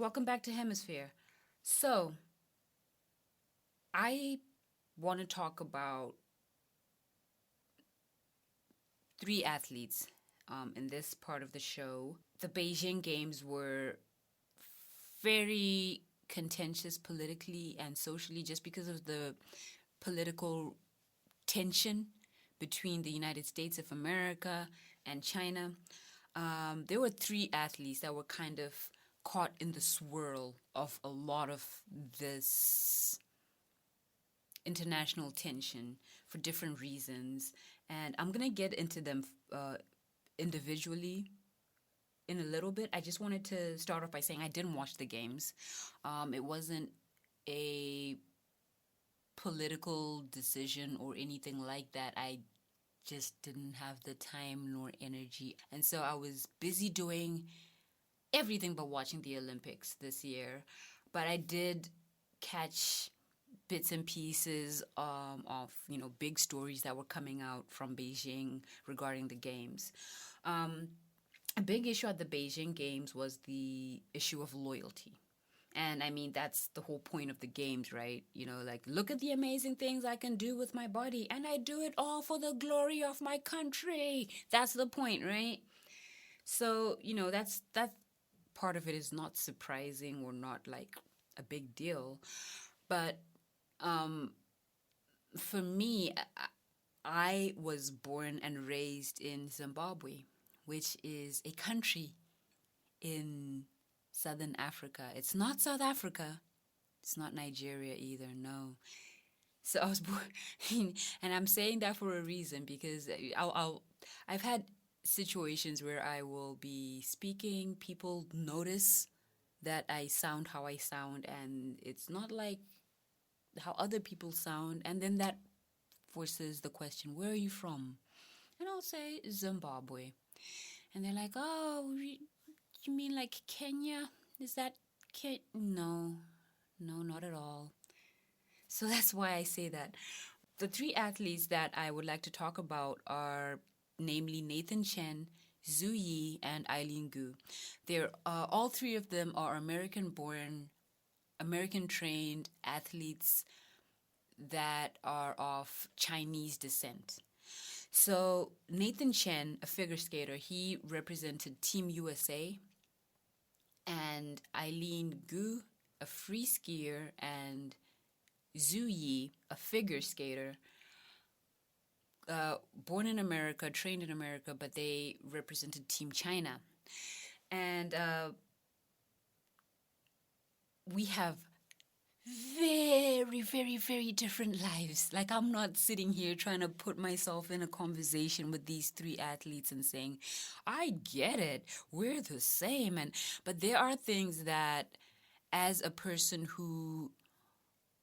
welcome back to Hemisphere. So, I want to talk about three athletes in this part of the show. The Beijing Games were very contentious politically and socially just because of the political tension between the United States of America and China. There were three athletes that were kind of caught in the swirl of a lot of this international tension for different reasons. And I'm going to get into them individually in a little bit. I just wanted to start off by saying I didn't watch the games. It wasn't a political decision or anything like that. I just didn't have the time nor energy. And so I was busy doing everything but watching the Olympics this year. But I did catch bits and pieces of big stories that were coming out from Beijing regarding the games. A big issue at the Beijing Games was the issue of loyalty. And I mean, that's the whole point of the games, right? Look at the amazing things I can do with my body, and I do it all for the glory of my country. That's the point, right? So, that part of it is not surprising or not like a big deal. But for me, I was born and raised in Zimbabwe, which is a country in Southern Africa. It's not South Africa. It's not Nigeria either, no. So I was born, and I'm saying that for a reason because I've had situations where I will be speaking, people notice that I sound how I sound, and it's not like how other people sound, and then that forces the question, where are you from? And I'll say Zimbabwe. And they're like, oh, you mean like Kenya? Is that No, not at all. So that's why I say that. The three athletes that I would like to talk about are namely Nathan Chen, Zhu Yi, and Eileen Gu. They're all three of them are American-born, American-trained athletes that are of Chinese descent. So Nathan Chen, a figure skater, he represented Team USA, and Eileen Gu, a free skier, and Zhu Yi, a figure skater, born in America, trained in America, but they represented Team China. And we have very, very, very different lives. Like, I'm not sitting here trying to put myself in a conversation with these three athletes and saying, I get it, we're the same. But there are things that, as a person who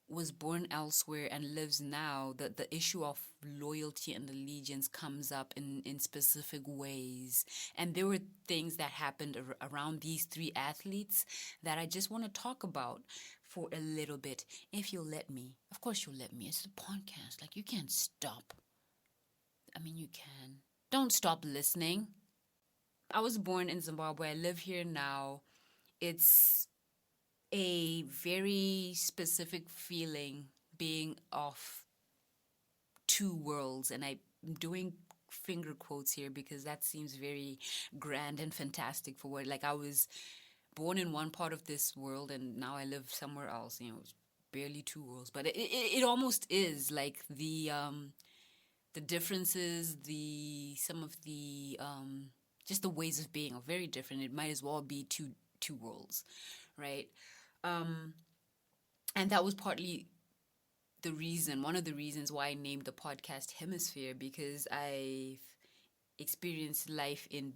was born elsewhere and lives now, the issue of loyalty and allegiance comes up in specific ways. And there were things that happened around these three athletes that I just want to talk about for a little bit, if you'll let me. Of course you'll let me. It's a podcast. Like, you can't stop. I mean, you can. Don't stop listening. I was born in Zimbabwe. I live here now. It's a very specific feeling being of two worlds. And I'm doing finger quotes here because that seems very grand and fantastic for what, like, I was born in one part of this world and now I live somewhere else. It's barely two worlds, but it almost is like the differences, some of the just the ways of being are very different. It might as well be two worlds, right? And that was partly one of the reasons why I named the podcast Hemisphere, because I've experienced life in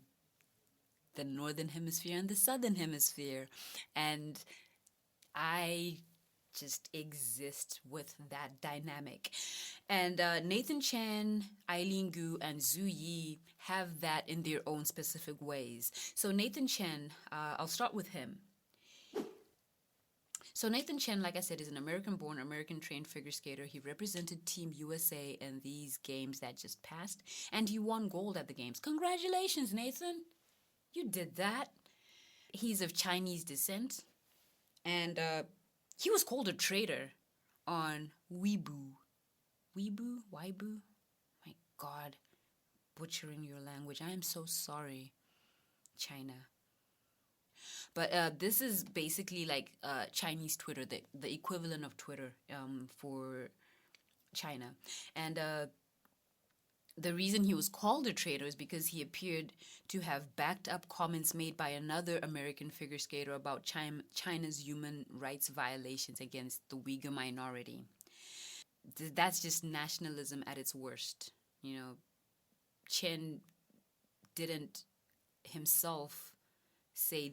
the Northern Hemisphere and the Southern Hemisphere, and I just exist with that dynamic. And Nathan Chen, Eileen Gu, and Zhu Yi have that in their own specific ways. So Nathan Chen, I'll start with him. So Nathan Chen, like I said, is an American-born, American-trained figure skater. He represented Team USA in these games that just passed, and he won gold at the games. Congratulations, Nathan! You did that. He's of Chinese descent. And he was called a traitor on Weibo. Weibo? My God, butchering your language. I am so sorry, China. But this is basically like Chinese Twitter, the equivalent of Twitter for China. And the reason he was called a traitor is because he appeared to have backed up comments made by another American figure skater about China's human rights violations against the Uyghur minority. That's just nationalism at its worst. You know, Chen didn't himself say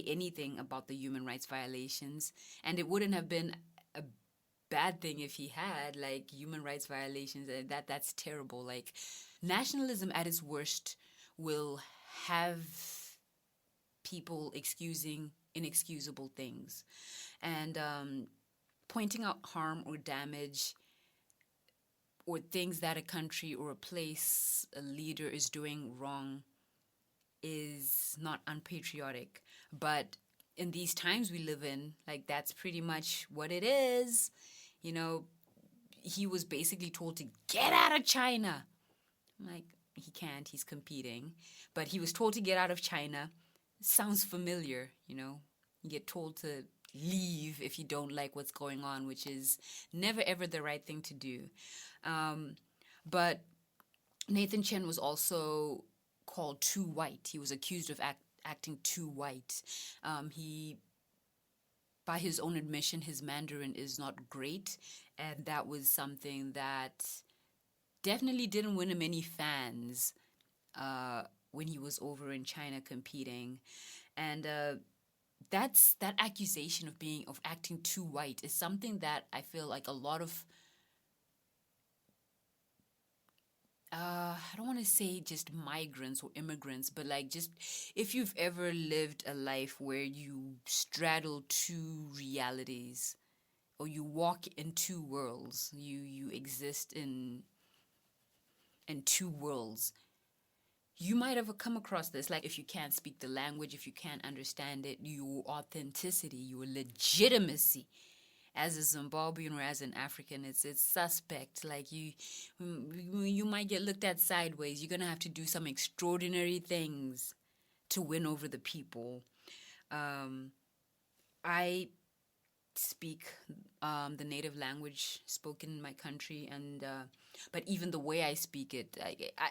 anything about the human rights violations, and it wouldn't have been a bad thing if he had, like, human rights violations. That's terrible. Like, nationalism at its worst will have people excusing inexcusable things, and pointing out harm or damage or things that a country or a place, a leader is doing wrong is not unpatriotic. But in these times we live in, like, that's pretty much what it is. You know, he was basically told to get out of China. I'm like, he can't, he's competing. But he was told to get out of China. Sounds familiar, you know. You get told to leave if you don't like what's going on, which is never ever the right thing to do. But Nathan Chen was also called too white. He was accused of acting too white. He, by his own admission, his Mandarin is not great, and that was something that definitely didn't win him any fans when he was over in China competing. And that accusation of acting too white is something that I feel like a lot of I don't want to say just migrants or immigrants, but like, just if you've ever lived a life where you straddle two realities, or you walk in two worlds, you exist in two worlds, you might have come across this. Like, if you can't speak the language, if you can't understand it, your authenticity, your legitimacy as a Zimbabwean or as an African, it's suspect. Like, you might get looked at sideways. You're gonna have to do some extraordinary things to win over the people. I speak the native language spoken in my country, and but even the way I speak it,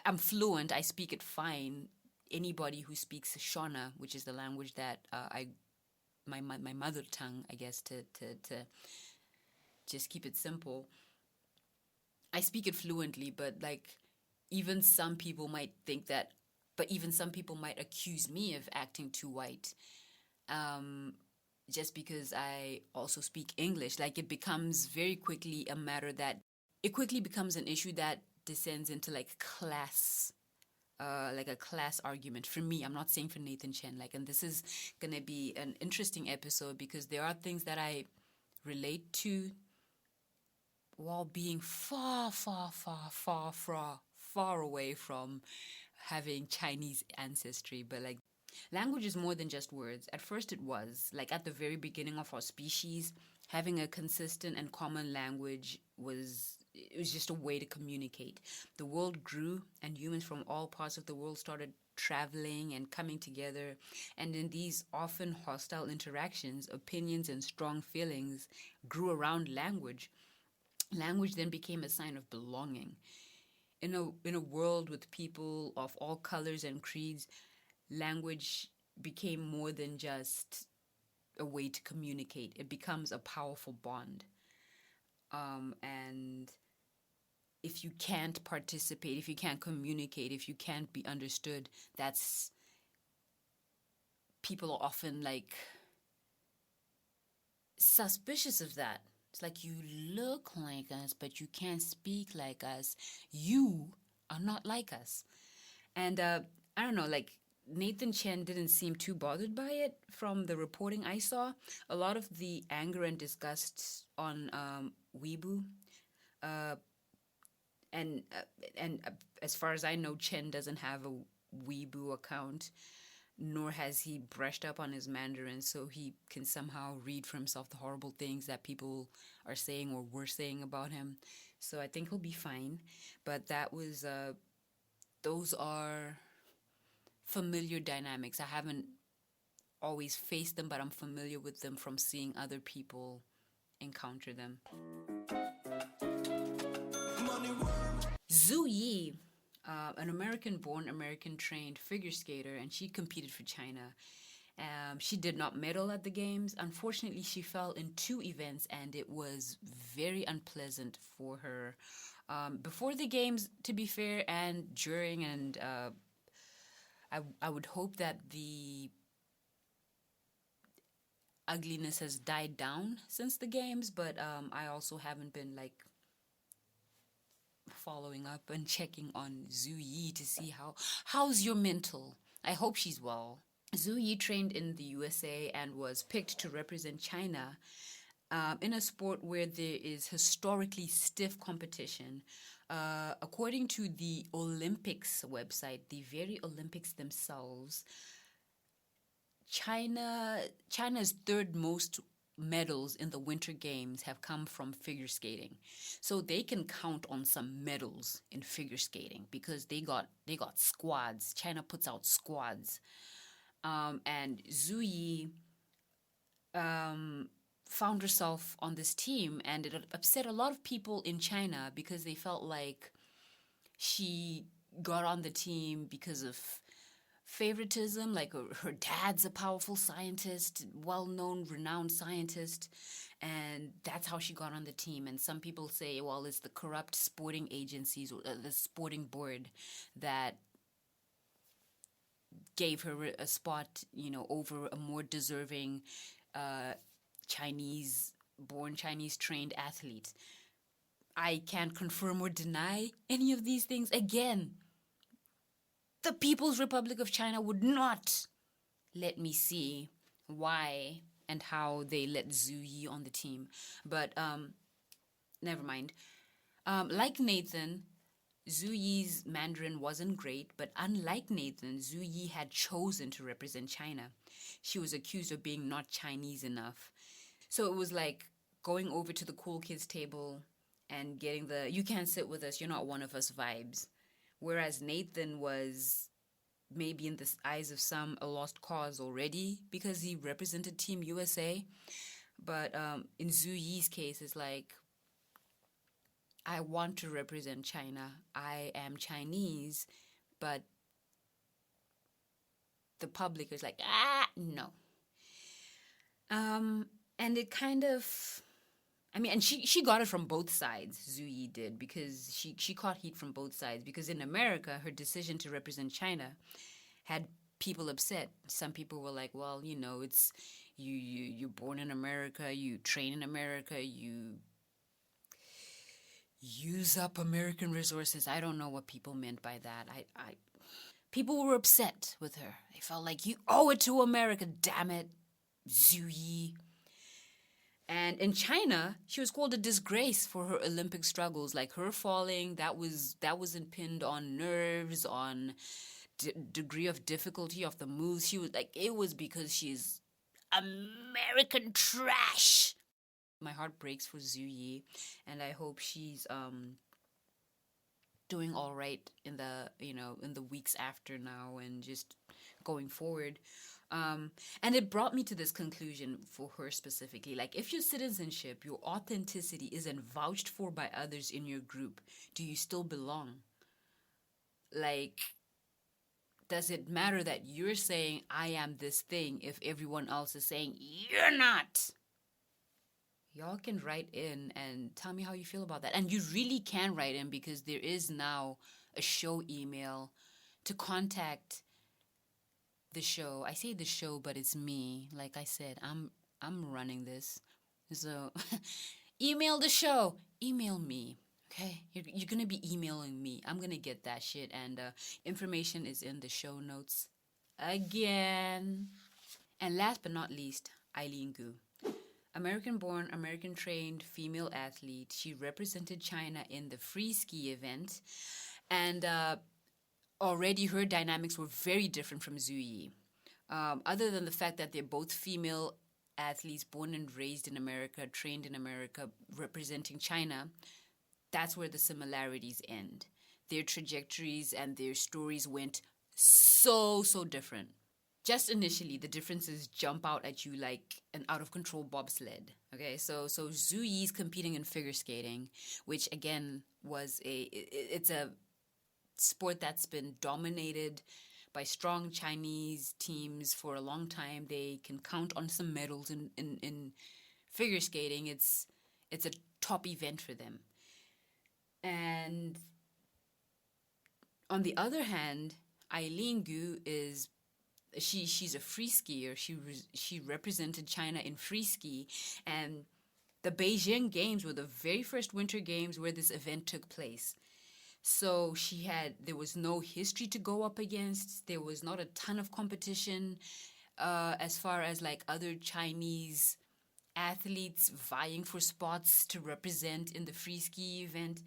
I'm fluent. I speak it fine. Anybody who speaks Shona, which is the language that my mother tongue, I guess, to just keep it simple, I speak it fluently. But like, even some people might think that, but even some people might accuse me of acting too white, just because I also speak English. Like, it becomes very quickly a matter that it quickly becomes an issue that descends into like class, like a class argument. For me, I'm not saying for Nathan Chen. Like, and this is gonna be an interesting episode because there are things that I relate to while being far, far, far, far, far, far away from having Chinese ancestry. But like, language is more than just words. At first it was. Like, at the very beginning of our species, having a consistent and common language was just a way to communicate. The world grew, and humans from all parts of the world started traveling and coming together. And in these often hostile interactions, opinions and strong feelings grew around language. Language then became a sign of belonging. In a world with people of all colors and creeds, language became more than just a way to communicate. It becomes a powerful bond. And if you can't participate, if you can't communicate, if you can't be understood, that's, people are often like suspicious of that. It's like, you look like us, but you can't speak like us. You are not like us. And I don't know, like, Nathan Chen didn't seem too bothered by it from the reporting I saw. A lot of the anger and disgust on Weibo, and as far as I know, Chen doesn't have a Weibo account. nor has he brushed up on his Mandarin, so he can somehow read for himself the horrible things that people are saying or were saying about him. So I think he'll be fine. But those are familiar dynamics. I haven't always faced them, but I'm familiar with them from seeing other people encounter them. Zhu Yi, an American-born, American-trained figure skater, and she competed for China. She did not medal at the games. Unfortunately, she fell in two events, and it was very unpleasant for her. Before the games, to be fair, and during, and I would hope that the ugliness has died down since the games, but I also haven't been like following up and checking on Zhu Yi to see how's your mental. I hope she's well. Zhu Yi trained in the USA and was picked to represent China in a sport where there is historically stiff competition. According to the Olympics website, the very Olympics themselves, China's third most medals in the Winter Games have come from figure skating. So they can count on some medals in figure skating because they got squads. China puts out squads. And Zhu Yi found herself on this team, and it upset a lot of people in China because they felt like she got on the team because of favoritism, like her dad's a powerful scientist, well-known, renowned scientist, and that's how she got on the team. And some people say, well, it's the corrupt sporting agencies or the sporting board that gave her a spot, over a more deserving Chinese trained athlete. I can't confirm or deny any of these things. Again, the People's Republic of China would not let me see why and how they let Zhu Yi on the team. But never mind. Like Nathan, Zhu Yi's Mandarin wasn't great, but unlike Nathan, Zhu Yi had chosen to represent China. She was accused of being not Chinese enough. So it was like going over to the cool kids table and getting the "you can't sit with us, you're not one of us" vibes. Whereas Nathan was maybe in the eyes of some a lost cause already because he represented Team USA. But in Zhu Yi's case, it's like, I want to represent China. I am Chinese, but the public is like, no. And it kind of, and she got it from both sides, Zhu Yi did, because she caught heat from both sides. Because in America, her decision to represent China had people upset. Some people were like, well, it's you're born in America, you train in America, you use up American resources. I don't know what people meant by that. People were upset with her. They felt like, you owe it to America, damn it, Zhu Yi. And in China, she was called a disgrace for her Olympic struggles. Like her falling, that wasn't pinned on nerves, on degree of difficulty of the moves. She was like, it was because she's American trash. My heart breaks for Zhu Yi, and I hope she's doing all right in the weeks after now and just going forward. And it brought me to this conclusion for her specifically. Like, if your citizenship, your authenticity isn't vouched for by others in your group, do you still belong? Like, does it matter that you're saying, I am this thing, if everyone else is saying, you're not? Y'all can write in and tell me how you feel about that. And you really can write in, because there is now a show email to contact the show. I say the show, but it's me. Like I said, I'm running this. So email the show. Email me. Okay? You're going to be emailing me. I'm going to get that shit. And information is in the show notes again. And last but not least, Eileen Gu. American-born, American-trained female athlete. She represented China in the free ski event. And already her dynamics were very different from Zhu Yi. Other than the fact that they're both female athletes born and raised in America, trained in America, representing China, that's where the similarities end. Their trajectories and their stories went so different. Just initially, the differences jump out at you like an out of control bobsled. Okay, so Zhu Yi's competing in figure skating, which again it's a sport that's been dominated by strong Chinese teams for a long time. They can count on some medals in figure skating. It's a top event for them. And on the other hand, Eileen Gu is she's a free skier. She represented China in free ski, and the Beijing Games were the very first Winter Games where this event took place. So there was no history to go up against. There was not a ton of competition as far as like other Chinese athletes vying for spots to represent in the free ski event.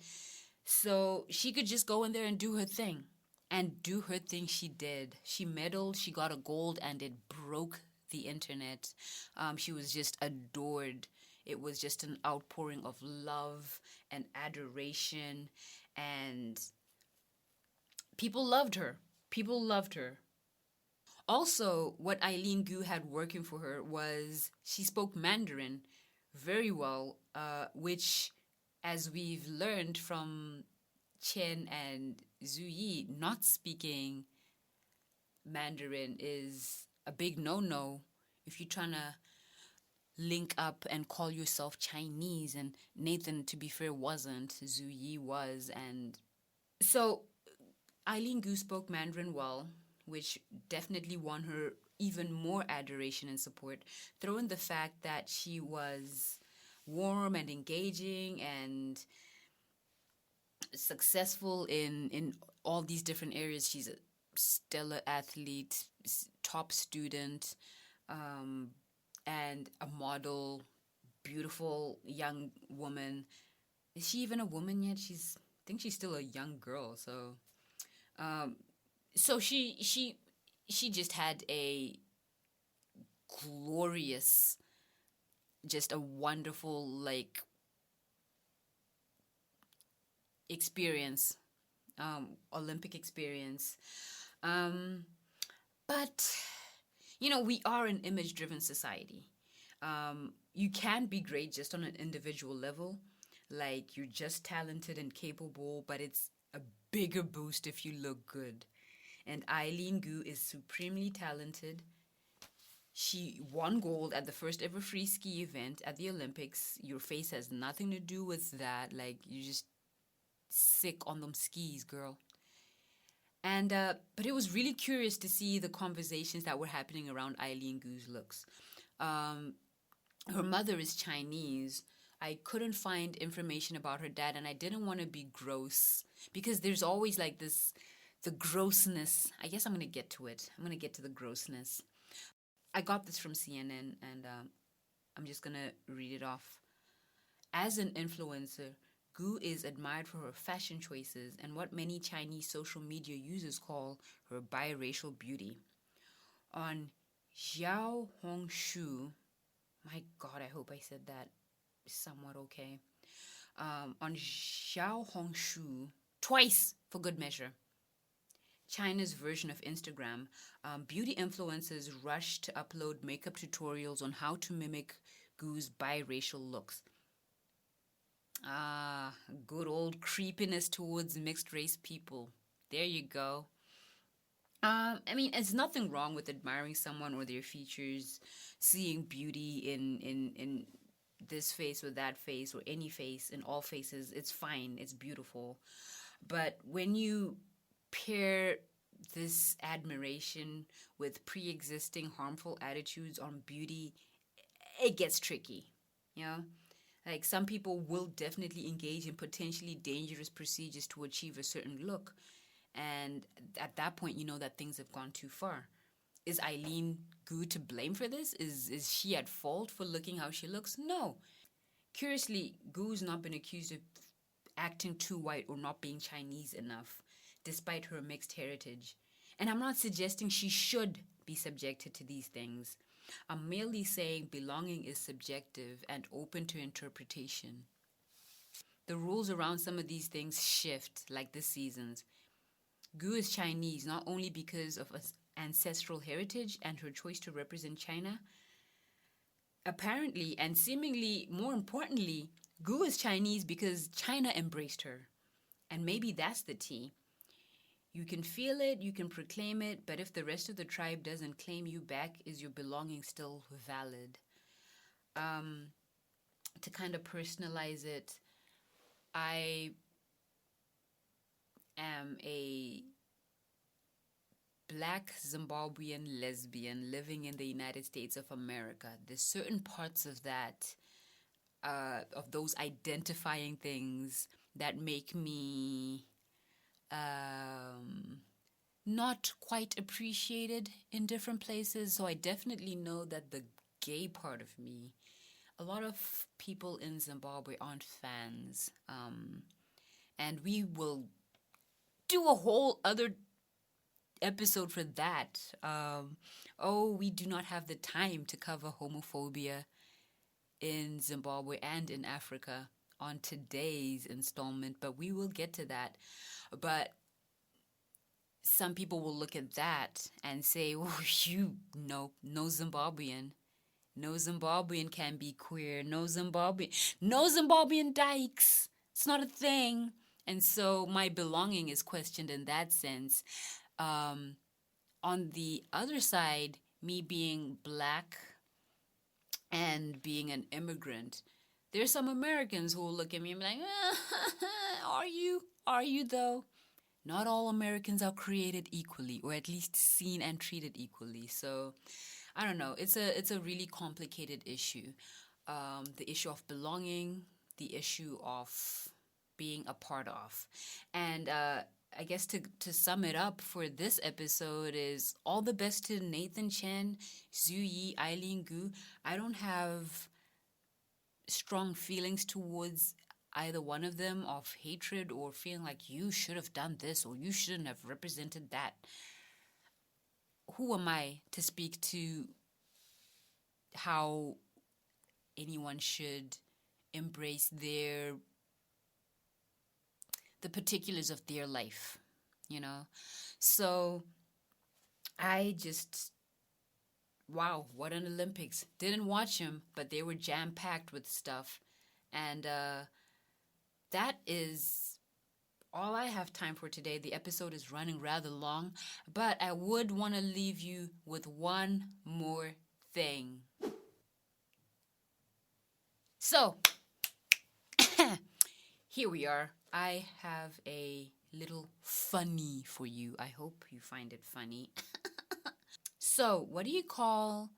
So she could just go in there and do her thing. And do her thing she did. She medaled, she got a gold, and it broke the internet. She was just adored. It was just an outpouring of love and adoration, and people loved her. People loved her. Also, what Eileen Gu had working for her was she spoke Mandarin very well, which, as we've learned from Chen and Zhu Yi, not speaking Mandarin is a big no-no if you're trying to link up and call yourself Chinese. And Nathan, to be fair, wasn't. Zhu Yi was. And so Eileen Gu spoke Mandarin well, which definitely won her even more adoration and support. Throw in the fact that she was warm and engaging and successful in all these different areas. She's a stellar athlete, top student, and a model, beautiful young woman. Is she even a woman yet? I think she's still a young girl. So she just had a glorious, just a wonderful like experience, Olympic experience. But, we are an image-driven society. You can be great just on an individual level, like you're just talented and capable, but it's a bigger boost if you look good. And Eileen Gu is supremely talented. She won gold at the first ever free ski event at the Olympics. Your face has nothing to do with that. Like, you just sick on them skis, girl. And but it was really curious to see the conversations that were happening around Eileen Gu's looks. Her mother is Chinese. I couldn't find information about her dad, and I didn't want to be gross because there's always like the grossness. I guess I'm going to get to it. I'm going to get to the grossness. I got this from CNN, and I'm just going to read it off. As an influencer, Gu is admired for her fashion choices and what many Chinese social media users call her biracial beauty. On Xiao Hongshu, my God, I hope I said that somewhat okay. On Xiao Hongshu, twice for good measure, China's version of Instagram, beauty influencers rush to upload makeup tutorials on how to mimic Gu's biracial looks. Good old creepiness towards mixed race people. There you go. I mean, there's nothing wrong with admiring someone or their features, seeing beauty in this face or that face or any face, in all faces. It's fine. It's beautiful. But when you pair this admiration with pre-existing harmful attitudes on beauty, it gets tricky, you know? Like, some people will definitely engage in potentially dangerous procedures to achieve a certain look. And at that point, you know that things have gone too far. Is Eileen Gu to blame for this? Is she at fault for looking how she looks? No. Curiously, Gu's not been accused of acting too white or not being Chinese enough, despite her mixed heritage. And I'm not suggesting she should be subjected to these things. I'm merely saying belonging is subjective and open to interpretation. The rules around some of these things shift like the seasons. Gu is Chinese not only because of ancestral heritage and her choice to represent China. Apparently, and seemingly more importantly, Gu is Chinese because China embraced her. And maybe that's the tea. You can feel it, you can proclaim it, but if the rest of the tribe doesn't claim you back, is your belonging still valid? To kind of personalize it, I am a Black Zimbabwean lesbian living in the United States of America. There's certain parts of that, of those identifying things that make me not quite appreciated in different places. So I definitely know that the gay part of me, a lot of people in Zimbabwe aren't fans. And we will do a whole other episode for that. We do not have the time to cover homophobia in Zimbabwe and in Africa on today's installment, but we will get to that. But some people will look at that and say, no Zimbabwean. No Zimbabwean can be queer. No Zimbabwean dykes. It's not a thing. And so my belonging is questioned in that sense. On the other side, me being Black and being an immigrant, there's some Americans who will look at me and be like, Are you though? Not all Americans are created equally, or at least seen and treated equally. So I don't know. It's a really complicated issue. The issue of belonging, the issue of being a part of. And I guess to sum it up for this episode is all the best to Nathan Chen, Zhu Yi, Eileen Gu. I don't have strong feelings towards either one of them of hatred or feeling like you should have done this or you shouldn't have represented that. Who am I to speak to how anyone should embrace the particulars of their life, So I just, wow, what an Olympics. Didn't watch them, but they were jam-packed with stuff. And that is all I have time for today. The episode is running rather long, but I would want to leave you with one more thing. So, here we are. I have a little funny for you. I hope you find it funny. So, what do you call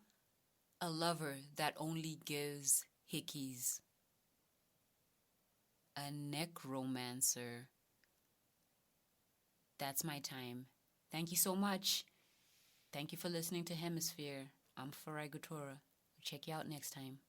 a lover that only gives hickeys? A necromancer. That's my time. Thank you so much. Thank you for listening to Hemisphere. I'm Farai Gutora. Check you out next time.